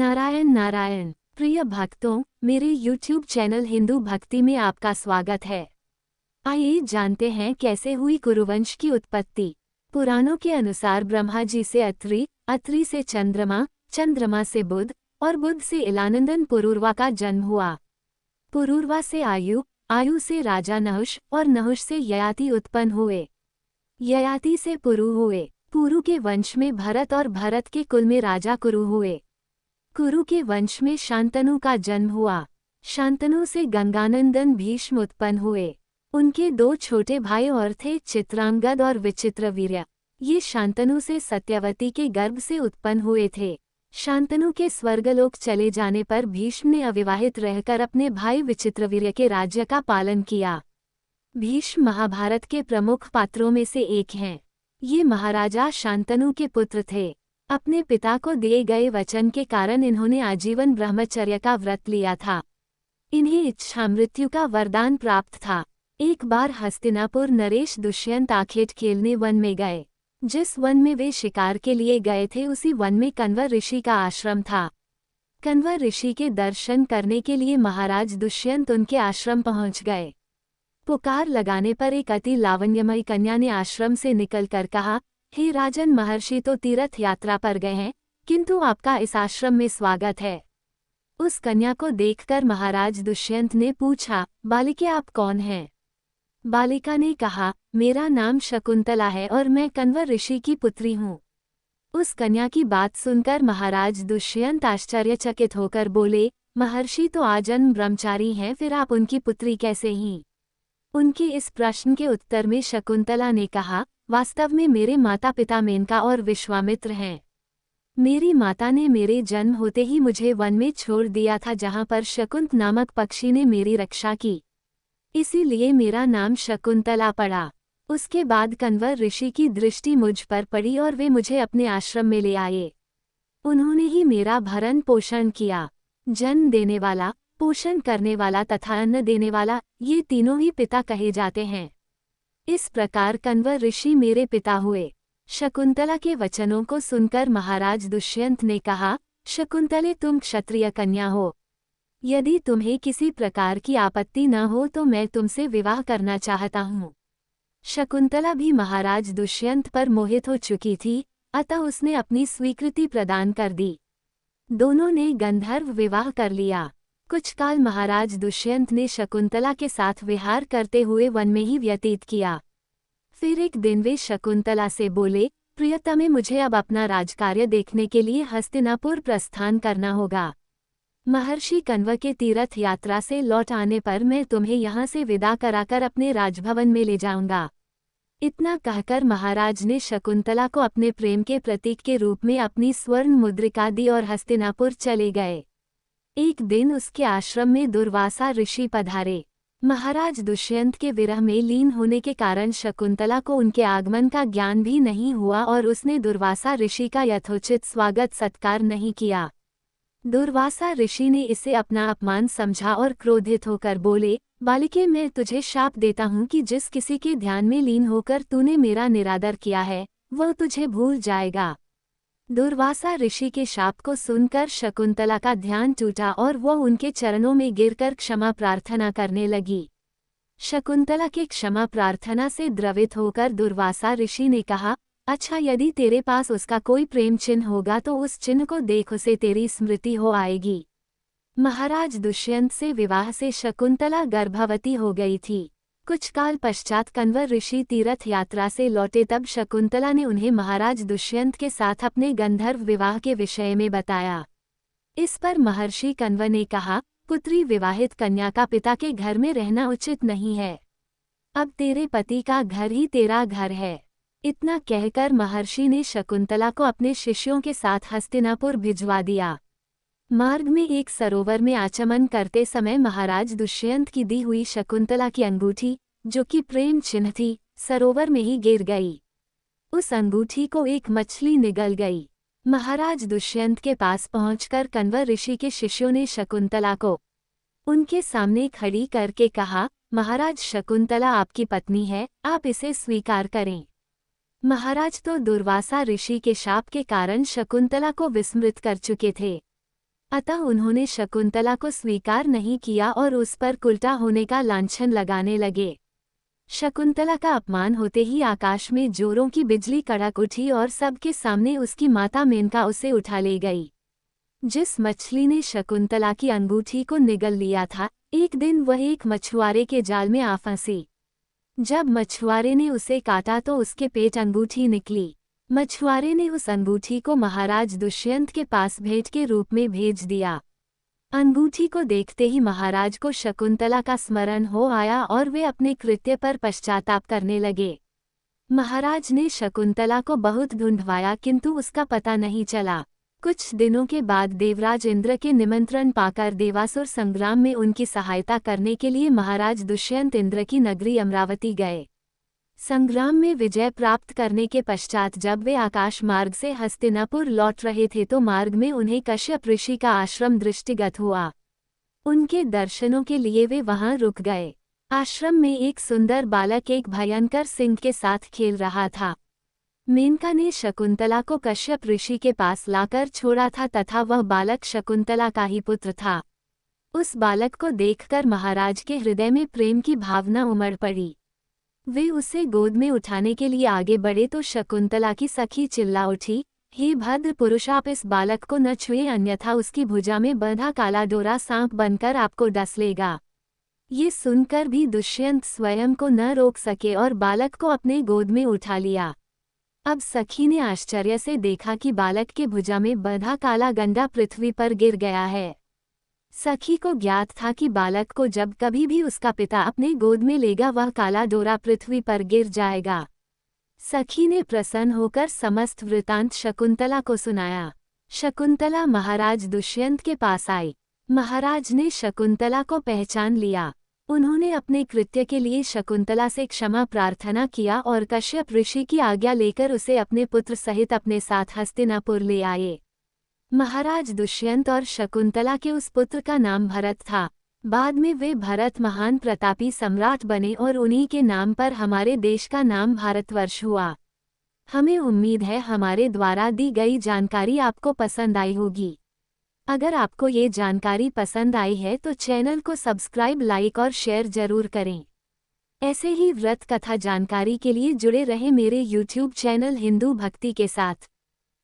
नारायण नारायण। प्रिय भक्तों, मेरे YouTube चैनल हिंदू भक्ति में आपका स्वागत है। आइए जानते हैं कैसे हुई कुरुवंश की उत्पत्ति। पुराणों के अनुसार ब्रह्मा जी से अत्रि, अत्रि से चंद्रमा, चंद्रमा से बुध और बुध से इलानंदन पुरूरवा का जन्म हुआ। पुरूरवा से आयु, आयु से राजा नहुष और नहुष से ययाति उत्पन्न हुए। ययाति से पुरु हुए। पुरु के वंश में भरत और भरत के कुल में राजा कुरु हुए। कुरु के वंश में शांतनु का जन्म हुआ। शांतनु से गंगानंदन भीष्म उत्पन्न हुए। उनके दो छोटे भाई और थे चित्रांगद और विचित्रवीर्य। ये शांतनु से सत्यवती के गर्भ से उत्पन्न हुए थे। शांतनु के स्वर्गलोक चले जाने पर भीष्म ने अविवाहित रहकर अपने भाई विचित्रवीर्य के राज्य का पालन किया। भीष्म महाभारत के प्रमुख पात्रों में से एक हैं। ये महाराजा शांतनु के पुत्र थे। अपने पिता को दिए गए वचन के कारण इन्होंने आजीवन ब्रह्मचर्य का व्रत लिया था। इन्हें इच्छा मृत्यु का वरदान प्राप्त था। एक बार हस्तिनापुर नरेश दुष्यंत आखेट खेलने वन में गए। जिस वन में वे शिकार के लिए गए थे उसी वन में कण्वर ऋषि का आश्रम था। कण्वर ऋषि के दर्शन करने के लिए महाराज दुष्यंत उनके आश्रम पहुंच गए। पुकार लगाने पर एक अति लावण्यमयी कन्या ने आश्रम से निकलकर कहा, हे राजन, महर्षि तो तीर्थ यात्रा पर गए हैं, किंतु आपका इस आश्रम में स्वागत है। उस कन्या को देखकर महाराज दुष्यंत ने पूछा, बालिके आप कौन हैं? बालिका ने कहा, मेरा नाम शकुंतला है और मैं कण्वर ऋषि की पुत्री हूँ। उस कन्या की बात सुनकर महाराज दुष्यंत आश्चर्यचकित होकर बोले, महर्षि तो आजन्म ब्रह्मचारी हैं, फिर आप उनकी पुत्री कैसे ही? उनके इस प्रश्न के उत्तर में शकुंतला ने कहा, वास्तव में मेरे माता पिता मेनका और विश्वामित्र हैं। मेरी माता ने मेरे जन्म होते ही मुझे वन में छोड़ दिया था, जहाँ पर शकुंत नामक पक्षी ने मेरी रक्षा की। इसीलिए मेरा नाम शकुंतला पड़ा। उसके बाद कण्वर ऋषि की दृष्टि मुझ पर पड़ी और वे मुझे अपने आश्रम में ले आए। उन्होंने ही मेरा भरण पोषण किया। जन्म देने वाला, पोषण करने वाला तथा अन्न देने वाला, ये तीनों ही पिता कहे जाते हैं। इस प्रकार कण्वर ऋषि मेरे पिता हुए। शकुंतला के वचनों को सुनकर महाराज दुष्यंत ने कहा, शकुंतले, तुम क्षत्रिय कन्या हो। यदि तुम्हें किसी प्रकार की आपत्ति न हो तो मैं तुमसे विवाह करना चाहता हूँ। शकुंतला भी महाराज दुष्यंत पर मोहित हो चुकी थी, अतः उसने अपनी स्वीकृति प्रदान कर दी। दोनों ने गंधर्व विवाह कर लिया। कुछ काल महाराज दुष्यंत ने शकुंतला के साथ विहार करते हुए वन में ही व्यतीत किया। फिर एक दिन वे शकुंतला से बोले, प्रियतमे, मुझे अब अपना राजकार्य देखने के लिए हस्तिनापुर प्रस्थान करना होगा। महर्षि कण्व के तीर्थ यात्रा से लौट आने पर मैं तुम्हें यहाँ से विदा कराकर अपने राजभवन में ले जाऊंगा। इतना कहकर महाराज ने शकुंतला को अपने प्रेम के प्रतीक के रूप में अपनी स्वर्ण मुद्रिका दी और हस्तिनापुर चले गए। एक दिन उसके आश्रम में दुर्वासा ऋषि पधारे। महाराज दुष्यंत के विरह में लीन होने के कारण शकुंतला को उनके आगमन का ज्ञान भी नहीं हुआ और उसने दुर्वासा ऋषि का यथोचित स्वागत सत्कार नहीं किया। दुर्वासा ऋषि ने इसे अपना अपमान समझा और क्रोधित होकर बोले, बालिके, मैं तुझे शाप देता हूँ कि जिस किसी के ध्यान में लीन होकर तूने मेरा निरादर किया है, वह तुझे भूल जाएगा। दुर्वासा ऋषि के शाप को सुनकर शकुंतला का ध्यान टूटा और वह उनके चरणों में गिरकर क्षमा प्रार्थना करने लगी। शकुंतला के क्षमा प्रार्थना से द्रवित होकर दुर्वासा ऋषि ने कहा, अच्छा, यदि तेरे पास उसका कोई प्रेम चिन्ह होगा तो उस चिन्ह को देख, उसे तेरी स्मृति हो आएगी। महाराज दुष्यंत से विवाह से शकुंतला गर्भवती हो गई थी। कुछ काल पश्चात कण्वर ऋषि तीर्थ यात्रा से लौटे, तब शकुंतला ने उन्हें महाराज दुष्यंत के साथ अपने गंधर्व विवाह के विषय में बताया। इस पर महर्षि कण्व ने कहा, पुत्री, विवाहित कन्या का पिता के घर में रहना उचित नहीं है। अब तेरे पति का घर ही तेरा घर है। इतना कहकर महर्षि ने शकुंतला को अपने शिष्यों के साथ हस्तिनापुर भिजवा दिया। मार्ग में एक सरोवर में आचमन करते समय महाराज दुष्यंत की दी हुई शकुंतला की अंगूठी, जो कि प्रेम चिन्ह थी, सरोवर में ही गिर गई। उस अंगूठी को एक मछली निगल गई। महाराज दुष्यंत के पास पहुंचकर कण्वर ऋषि के शिष्यों ने शकुंतला को उनके सामने खड़ी करके कहा, महाराज, शकुंतला आपकी पत्नी है, आप इसे स्वीकार करें। महाराज तो दुर्वासा ऋषि के शाप के कारण शकुंतला को विस्मृत कर चुके थे। अतः उन्होंने शकुंतला को स्वीकार नहीं किया और उस पर उल्टा होने का लांछन लगाने लगे। शकुंतला का अपमान होते ही आकाश में जोरों की बिजली कड़क उठी और सबके सामने उसकी माता मेनका उसे उठा ले गई। जिस मछली ने शकुंतला की अंगूठी को निगल लिया था, एक दिन वह एक मछुआरे के जाल में आ फंसी। जब मछुआरे ने उसे काटा तो उसके पेट अंगूठी निकली। मछुआरे ने उस अंगूठी को महाराज दुष्यंत के पास भेंट के रूप में भेज दिया। अंगूठी को देखते ही महाराज को शकुंतला का स्मरण हो आया और वे अपने कृत्य पर पश्चाताप करने लगे। महाराज ने शकुंतला को बहुत ढूंढवाया किंतु उसका पता नहीं चला। कुछ दिनों के बाद देवराज इंद्र के निमंत्रण पाकर देवासुर संग्राम में उनकी सहायता करने के लिए महाराज दुष्यंत इंद्र की नगरी अमरावती गए। संग्राम में विजय प्राप्त करने के पश्चात जब वे आकाश मार्ग से हस्तिनापुर लौट रहे थे तो मार्ग में उन्हें कश्यप ऋषि का आश्रम दृष्टिगत हुआ। उनके दर्शनों के लिए वे वहां रुक गए। आश्रम में एक सुंदर बालक एक भयंकर सिंह के साथ खेल रहा था। मेनका ने शकुंतला को कश्यप ऋषि के पास लाकर छोड़ा था तथा वह बालक शकुंतला का ही पुत्र था। उस बालक को देखकर महाराज के हृदय में प्रेम की भावना उमड़ पड़ी। वे उसे गोद में उठाने के लिए आगे बढ़े तो शकुंतला की सखी चिल्ला उठी, हे भद्र पुरुष, आप इस बालक को न छुए अन्यथा उसकी भुजा में बंधा काला डोरा सांप बनकर आपको डस लेगा। ये सुनकर भी दुष्यंत स्वयं को न रोक सके और बालक को अपने गोद में उठा लिया। अब सखी ने आश्चर्य से देखा कि बालक के भुजा में बंधा काला गंडा पृथ्वी पर गिर गया है। सखी को ज्ञात था कि बालक को जब कभी भी उसका पिता अपने गोद में लेगा वह काला डोरा पृथ्वी पर गिर जाएगा। सखी ने प्रसन्न होकर समस्त वृतांत शकुंतला को सुनाया। शकुंतला महाराज दुष्यंत के पास आई। महाराज ने शकुंतला को पहचान लिया। उन्होंने अपने कृत्य के लिए शकुंतला से क्षमा प्रार्थना किया और कश्यप ऋषि की आज्ञा लेकर उसे अपने पुत्र सहित अपने साथ हस्तिनापुर ले आए। महाराज दुष्यंत और शकुंतला के उस पुत्र का नाम भरत था। बाद में वे भरत महान प्रतापी सम्राट बने और उन्हीं के नाम पर हमारे देश का नाम भारतवर्ष हुआ। हमें उम्मीद है हमारे द्वारा दी गई जानकारी आपको पसंद आई होगी। अगर आपको ये जानकारी पसंद आई है तो चैनल को सब्सक्राइब, लाइक और शेयर जरूर करें। ऐसे ही व्रत कथा जानकारी के लिए जुड़े रहे मेरे YouTube चैनल हिंदू भक्ति के साथ।